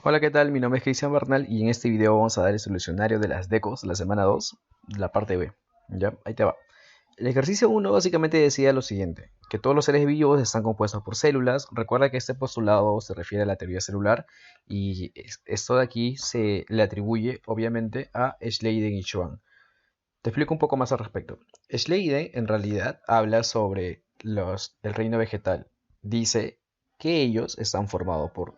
Hola, ¿qué tal? Mi nombre es Cristian Bernal y en este video vamos a dar el solucionario de las decos de la semana 2, la parte B. ¿Ya? Ahí te va. El ejercicio 1 básicamente decía lo siguiente, que todos los seres vivos están compuestos por células. Recuerda que este postulado se refiere a la teoría celular y esto de aquí se le atribuye obviamente a Schleiden y Schwann. Te explico un poco más al respecto. Schleiden en realidad habla sobre el reino vegetal. Dice que ellos están formados por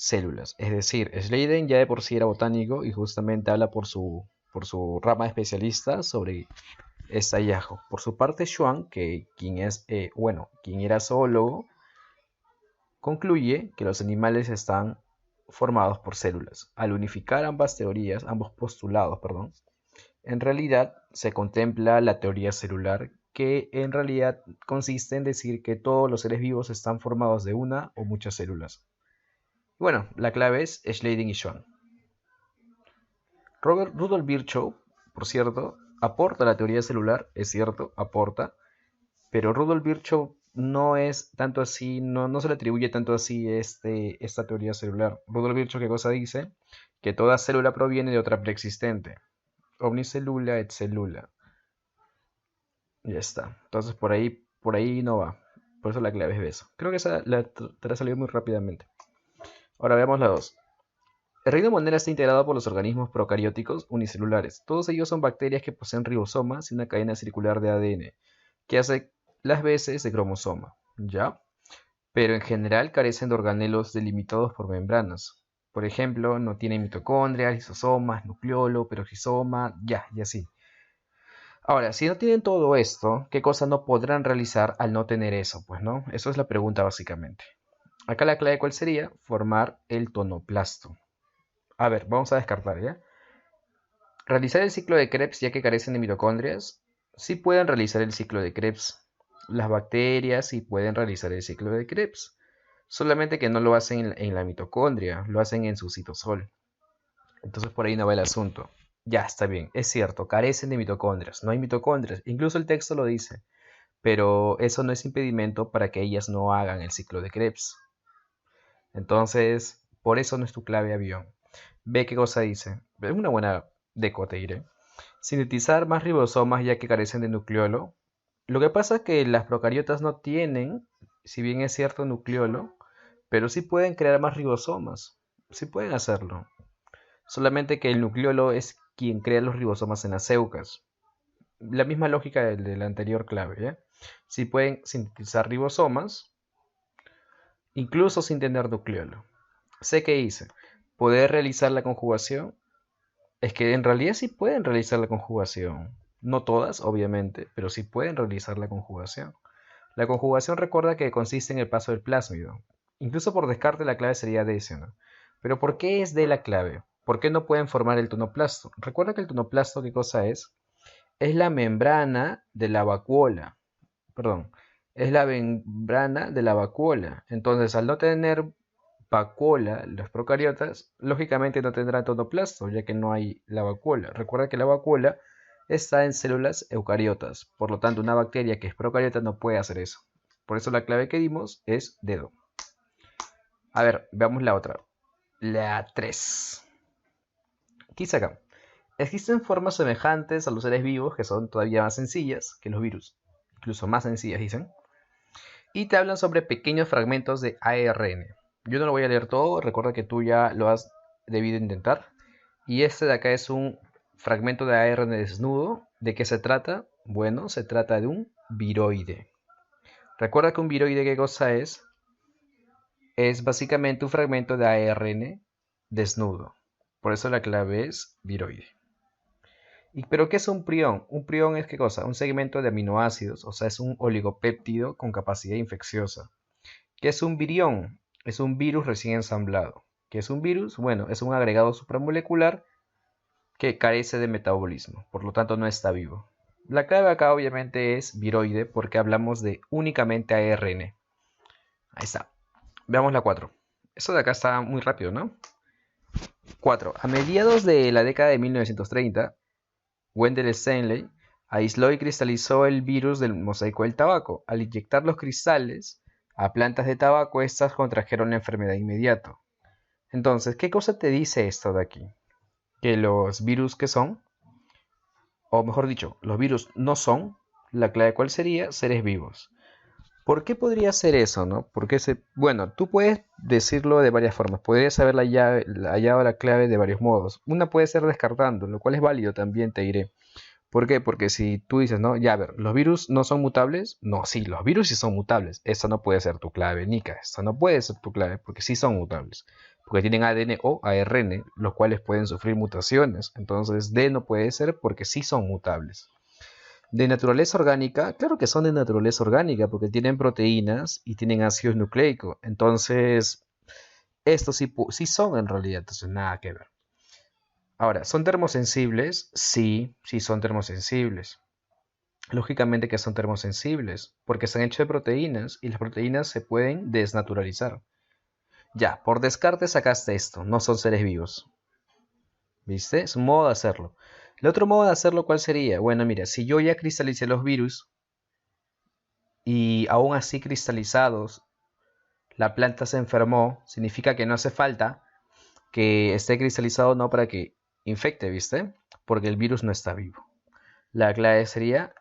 células. Es decir, Schleiden ya de por sí era botánico y justamente habla por su rama especialista sobre este hallazgo. Por su parte, Schwann, quien era zoólogo, concluye que los animales están formados por células. Al unificar ambas teorías, ambos postulados, perdón, en realidad se contempla la teoría celular, que en realidad consiste en decir que todos los seres vivos están formados de una o muchas células. Bueno, la clave es Schleiden y Schwann. Rudolf Virchow, por cierto, aporta la teoría celular, es cierto, aporta, pero Rudolf Virchow no es tanto así, no se le atribuye tanto así esta teoría celular. Rudolf Virchow, ¿qué cosa dice? Que toda célula proviene de otra preexistente. Omnicellula et cellula. Ya está. Entonces por ahí no va. Por eso la clave es eso. Creo que esa te la salió muy rápidamente. Ahora veamos la 2. El reino Monera está integrado por los organismos procarióticos unicelulares. Todos ellos son bacterias que poseen ribosomas y una cadena circular de ADN, que hace las veces de cromosoma, ¿ya? Pero en general carecen de organelos delimitados por membranas. Por ejemplo, no tienen mitocondrias, lisosomas, nucleolo, peroxisoma, ya, y así. Ahora, si no tienen todo esto, ¿qué cosa no podrán realizar al no tener eso? Pues no, eso es la pregunta básicamente. Acá la clave, ¿cuál sería? Formar el tonoplasto. A ver, vamos a descartar, ¿ya? Realizar el ciclo de Krebs ya que carecen de mitocondrias. Sí pueden realizar el ciclo de Krebs. Las bacterias sí pueden realizar el ciclo de Krebs. Solamente que no lo hacen en la mitocondria, lo hacen en su citosol. Entonces por ahí no va el asunto. Ya, está bien, es cierto, carecen de mitocondrias. No hay mitocondrias, incluso el texto lo dice. Pero eso no es impedimento para que ellas no hagan el ciclo de Krebs. Entonces, por eso no es tu clave avión. Ve qué cosa dice. Es una buena deco, te diré. Sintetizar más ribosomas ya que carecen de nucleolo. Lo que pasa es que las procariotas no tienen, si bien es cierto, nucleolo, pero sí pueden crear más ribosomas. Sí pueden hacerlo. Solamente que el nucleolo es quien crea los ribosomas en las eucas. La misma lógica de la anterior clave, ¿ya? Sí pueden sintetizar ribosomas, incluso sin tener nucleolo. Sé que hice. ¿Poder realizar la conjugación? Es que en realidad sí pueden realizar la conjugación. No todas, obviamente, pero sí pueden realizar la conjugación. La conjugación recuerda que consiste en el paso del plásmido. Incluso por descarte la clave sería D, ¿no? Pero ¿por qué es D la clave? ¿Por qué no pueden formar el tonoplasto? Recuerda que el tonoplasto, ¿qué cosa es? Es la membrana de la vacuola. Perdón, es la membrana de la vacuola. Entonces, al no tener vacuola, los procariotas, lógicamente no tendrán tonoplasto, ya que no hay la vacuola. Recuerda que la vacuola está en células eucariotas, por lo tanto una bacteria que es procariota no puede hacer eso. Por eso la clave que dimos es dedo. A ver, veamos la otra. La 3. Quizá acá. Existen formas semejantes a los seres vivos que son todavía más sencillas que los virus, incluso más sencillas dicen, y te hablan sobre pequeños fragmentos de ARN. Yo no lo voy a leer todo, recuerda que tú ya lo has debido intentar. Y este de acá es un fragmento de ARN desnudo. ¿De qué se trata? Bueno, se trata de un viroide. Recuerda que un viroide, ¿qué cosa es? Es básicamente un fragmento de ARN desnudo. Por eso la clave es viroide. ¿Pero qué es un prión? Un prión es ¿qué cosa? Un segmento de aminoácidos, o sea, es un oligopéptido con capacidad infecciosa. ¿Qué es un virión? Es un virus recién ensamblado. ¿Qué es un virus? Bueno, es un agregado supramolecular que carece de metabolismo, por lo tanto no está vivo. La clave acá obviamente es viroide porque hablamos de únicamente ARN. Ahí está. Veamos la 4. Eso de acá está muy rápido, ¿no? 4. A mediados de la década de 1930, Wendell Stanley aisló y cristalizó el virus del mosaico del tabaco. Al inyectar los cristales a plantas de tabaco, estas contrajeron la enfermedad inmediato. Entonces, ¿qué cosa te dice esto de aquí? Que los virus que son, o mejor dicho, los virus no son, la clave cuál sería, seres vivos. ¿Por qué podría ser eso, no? Bueno, tú puedes decirlo de varias formas. Podrías haber hallado la clave de varios modos. Una puede ser descartando, lo cual es válido también, te diré. ¿Por qué? Porque si tú dices, no, ya a ver, ¿los virus no son mutables? No, sí, los virus sí son mutables. Esa no puede ser tu clave, Nika. Esa no puede ser tu clave porque sí son mutables. Porque tienen ADN o ARN, los cuales pueden sufrir mutaciones. Entonces, D no puede ser porque sí son mutables. De naturaleza orgánica, claro que son de naturaleza orgánica porque tienen proteínas y tienen ácidos nucleicos. Entonces, estos sí son en realidad, entonces nada que ver. Ahora, ¿son termosensibles? Sí, sí son termosensibles. Lógicamente que son termosensibles, porque están hechos de proteínas y las proteínas se pueden desnaturalizar. Ya, por descarte sacaste esto, no son seres vivos. ¿Viste? Es un modo de hacerlo. El otro modo de hacerlo, ¿cuál sería? Bueno, mira, si yo ya cristalicé los virus y aún así cristalizados, la planta se enfermó, significa que no hace falta que esté cristalizado no para que infecte, ¿viste? Porque el virus no está vivo. La clave sería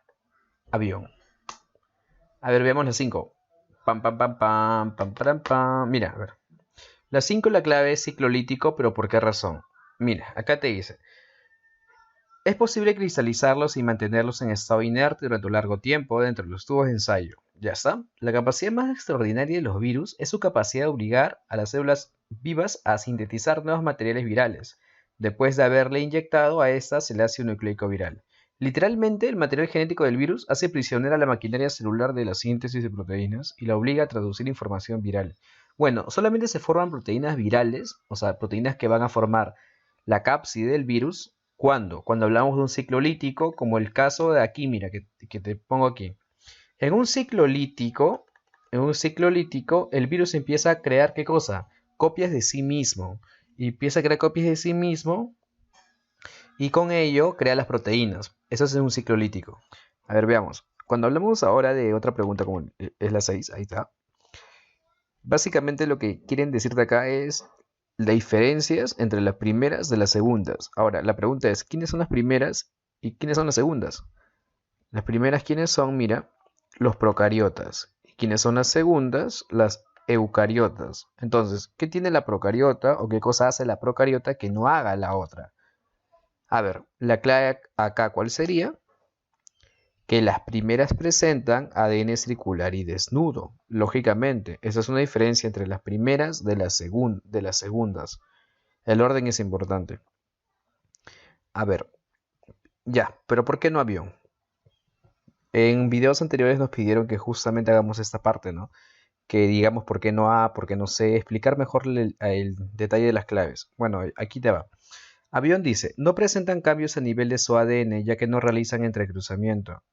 avión. A ver, veamos las 5. Pam, pam, pam, pam, pam, pam, pam. Mira, a ver. La 5 la clave es ciclolítico, pero ¿por qué razón? Mira, acá te dice, es posible cristalizarlos y mantenerlos en estado inerte durante un largo tiempo dentro de los tubos de ensayo. Ya está. La capacidad más extraordinaria de los virus es su capacidad de obligar a las células vivas a sintetizar nuevos materiales virales, después de haberle inyectado a estas el ácido nucleico viral. Literalmente, el material genético del virus hace prisionera la maquinaria celular de la síntesis de proteínas y la obliga a traducir información viral. Bueno, solamente se forman proteínas virales, o sea, proteínas que van a formar la cápside del virus. ¿Cuándo? Cuando hablamos de un ciclo lítico, como el caso de aquí, mira, que te pongo aquí. En un ciclo lítico, el virus empieza a crear, ¿qué cosa? Copias de sí mismo. Y empieza a crear copias de sí mismo y con ello crea las proteínas. Eso es un ciclo lítico. A ver, veamos. Cuando hablamos ahora de otra pregunta, como es la 6, ahí está. Básicamente lo que quieren decirte acá es las diferencias entre las primeras de las segundas. Ahora, la pregunta es, ¿quiénes son las primeras y quiénes son las segundas? Las primeras, ¿quiénes son? Mira, los procariotas. ¿Y quiénes son las segundas? Las eucariotas. Entonces, ¿qué tiene la procariota o qué cosa hace la procariota que no haga la otra? A ver, la clave acá, ¿cuál sería? Que las primeras presentan ADN circular y desnudo. Lógicamente, esa es una diferencia entre las primeras de las segundas. El orden es importante. A ver, ya, pero ¿por qué no avión? En videos anteriores nos pidieron que justamente hagamos esta parte, ¿no? Que digamos por qué no A, por qué no C, explicar mejor el detalle de las claves. Bueno, aquí te va. Avión dice, no presentan cambios a nivel de su ADN ya que no realizan entrecruzamiento.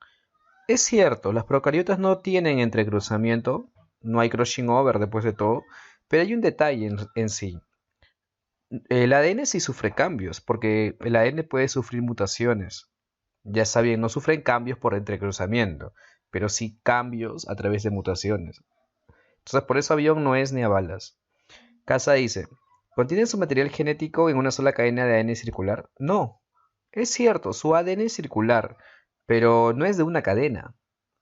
Es cierto, las procariotas no tienen entrecruzamiento, no hay crossing over después de todo, pero hay un detalle en sí. El ADN sí sufre cambios, porque el ADN puede sufrir mutaciones. Ya está bien, no sufren cambios por entrecruzamiento, pero sí cambios a través de mutaciones. Entonces, por eso avión no es ni a balas. Casa dice, ¿contienen su material genético en una sola cadena de ADN circular? No. Es cierto, su ADN es circular, pero no es de una cadena.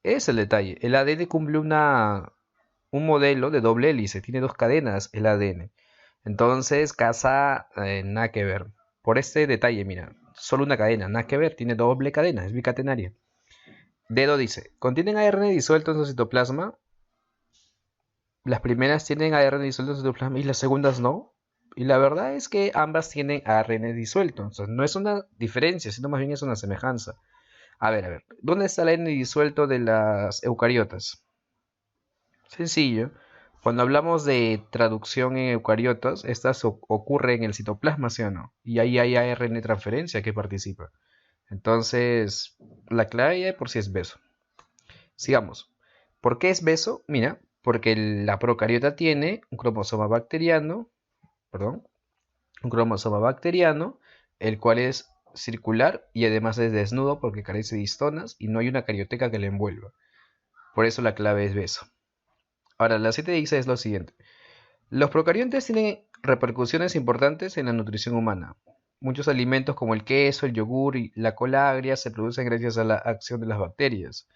Es el detalle. El ADN cumple un modelo de doble hélice, tiene dos cadenas el ADN. Entonces, casa, nada que ver. Por este detalle, mira, solo una cadena, nada que ver, tiene doble cadena, es bicatenaria. Dedo dice, ¿contienen ARN disuelto en su citoplasma? Las primeras tienen ARN disuelto en su citoplasma y las segundas no. Y la verdad es que ambas tienen ARN disuelto. O sea, no es una diferencia, sino más bien es una semejanza. A ver. ¿Dónde está el ARN disuelto de las eucariotas? Sencillo. Cuando hablamos de traducción en eucariotas, estas ocurre en el citoplasma, ¿sí o no? Y ahí hay ARN transferencia que participa. Entonces, la clave ya de por sí es beso. Sigamos. ¿Por qué es beso? Mira, porque la procariota tiene un cromosoma bacteriano, perdón, un cromosoma bacteriano, el cual es circular y además es desnudo porque carece de histonas y no hay una carioteca que le envuelva. Por eso la clave es beso. Ahora, la 7 dice es lo siguiente. Los procariontes tienen Repercusiones importantes en la nutrición humana. Muchos alimentos como el queso, el yogur y la cola agria se producen gracias a la acción de las bacterias.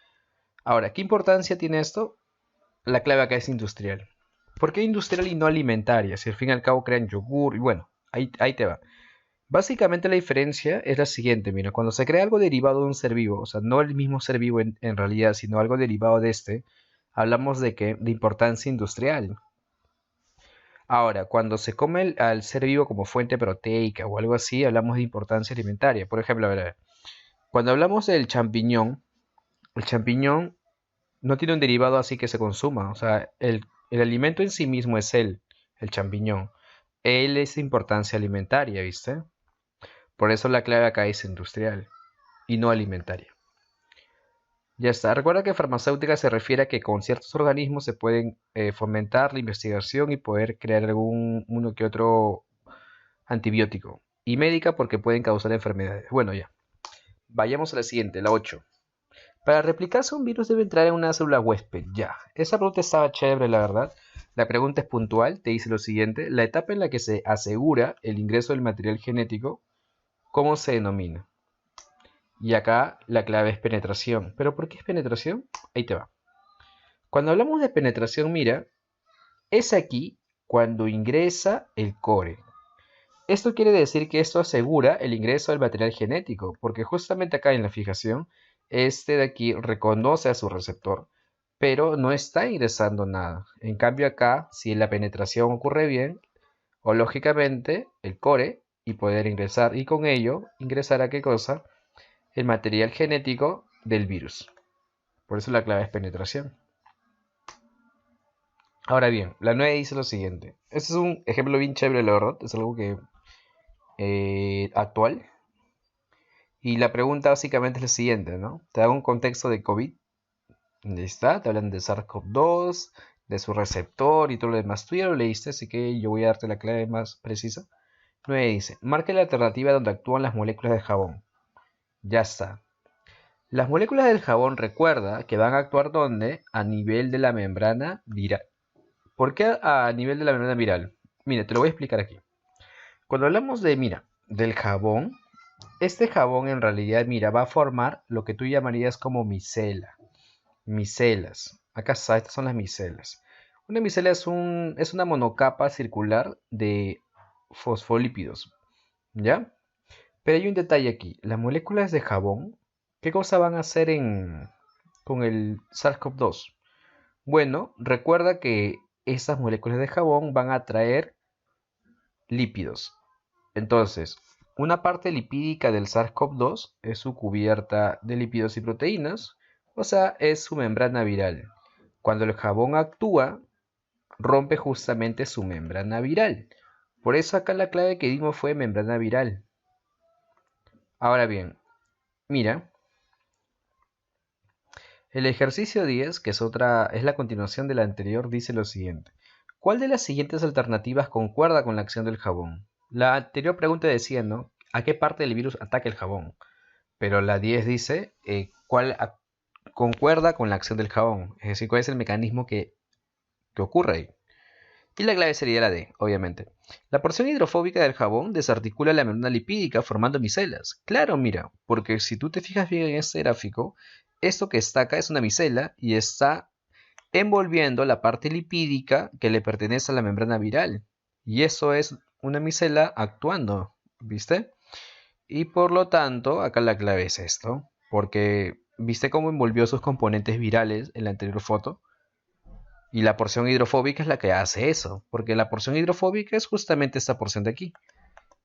Ahora, ¿qué importancia tiene esto? La clave acá es industrial. ¿Por qué industrial y no alimentaria? Si al fin y al cabo crean yogur y bueno, ahí te va. Básicamente la diferencia es la siguiente, mira, cuando se crea algo derivado de un ser vivo, o sea, no el mismo ser vivo en realidad, sino algo derivado de este, hablamos de importancia industrial. Ahora, cuando se come al ser vivo como fuente proteica o algo así, hablamos de importancia alimentaria. Por ejemplo, a ver, cuando hablamos del champiñón, el champiñón no tiene un derivado así que se consuma. O sea, el alimento en sí mismo es el champiñón. Él es de importancia alimentaria, ¿viste? Por eso la clave acá es industrial y no alimentaria. Ya está. Recuerda que farmacéutica se refiere a que con ciertos organismos se pueden fomentar la investigación y poder crear uno que otro antibiótico. Y médica porque pueden causar enfermedades. Bueno, ya. Vayamos a la siguiente, la 8. Para replicarse un virus debe entrar en una célula huésped. Ya. Esa pregunta estaba chévere, la verdad. La pregunta es puntual. Te dice lo siguiente. La etapa en la que se asegura el ingreso del material genético, ¿cómo se denomina? Y acá la clave es penetración. ¿Pero por qué es penetración? Ahí te va. Cuando hablamos de penetración, mira, es aquí cuando ingresa el core. Esto quiere decir que esto asegura el ingreso del material genético, porque justamente acá en la fijación, este de aquí reconoce a su receptor, pero no está ingresando nada. En cambio acá, si la penetración ocurre bien, o lógicamente el core, y poder ingresar, y con ello ingresará qué cosa, el material genético del virus. Por eso la clave es penetración. Ahora bien, la 9 dice lo siguiente. Este es un ejemplo bien chévere, la verdad. Es algo que actual. Y la pregunta básicamente es la siguiente, ¿no? Te da un contexto de COVID. ¿Dónde está? Te hablan de SARS-CoV-2, de su receptor y todo lo demás. Tú ya lo leíste, así que yo voy a darte la clave más precisa. 9 dice, marca la alternativa donde actúan las moléculas de jabón. Ya está. Las moléculas del jabón recuerda que van a actuar ¿dónde? A nivel de la membrana viral. ¿Por qué a nivel de la membrana viral? Mira, te lo voy a explicar aquí. Cuando hablamos de, mira, del jabón, este jabón en realidad, mira, va a formar lo que tú llamarías como micela. Micelas. Acá está, estas son las micelas. Una micela es una monocapa circular de fosfolípidos, ¿ya? Pero hay un detalle aquí. Las moléculas de jabón, ¿qué cosa van a hacer con el SARS-CoV-2? Bueno, recuerda que esas moléculas de jabón van a traer lípidos. Entonces, una parte lipídica del SARS-CoV-2 es su cubierta de lípidos y proteínas, o sea, es su membrana viral. Cuando el jabón actúa, rompe justamente su membrana viral. Por eso acá la clave que dimos fue membrana viral. Ahora bien, mira, el ejercicio 10, que es la continuación de la anterior, dice lo siguiente. ¿Cuál de las siguientes alternativas concuerda con la acción del jabón? La anterior pregunta decía, ¿no? ¿A qué parte del virus ataca el jabón? Pero la 10 dice, concuerda con la acción del jabón? Es decir, ¿cuál es el mecanismo que ocurre ahí? Y la clave sería la D, obviamente. La porción hidrofóbica del jabón desarticula la membrana lipídica formando micelas. Claro, mira, porque si tú te fijas bien en este gráfico, esto que está acá es una micela y está envolviendo la parte lipídica que le pertenece a la membrana viral. Y eso es una micela actuando, ¿viste? Y por lo tanto, acá la clave es esto, porque ¿viste cómo envolvió sus componentes virales en la anterior foto? Y la porción hidrofóbica es la que hace eso, porque la porción hidrofóbica es justamente esta porción de aquí,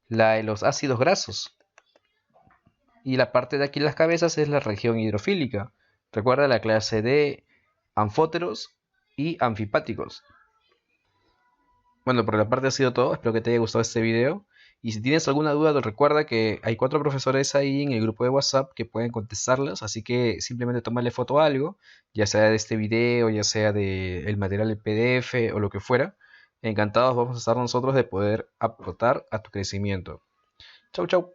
la de los ácidos grasos. Y la parte de aquí en las cabezas es la región hidrofílica. Recuerda la clase de anfóteros y anfipáticos. Bueno, por la parte ha sido todo. Espero que te haya gustado este video. Y si tienes alguna duda, recuerda que hay 4 profesores ahí en el grupo de WhatsApp que pueden contestarlas. Así que simplemente tómale foto a algo, ya sea de este video, ya sea del material en PDF o lo que fuera. Encantados vamos a estar nosotros de poder aportar a tu crecimiento. Chau, chau.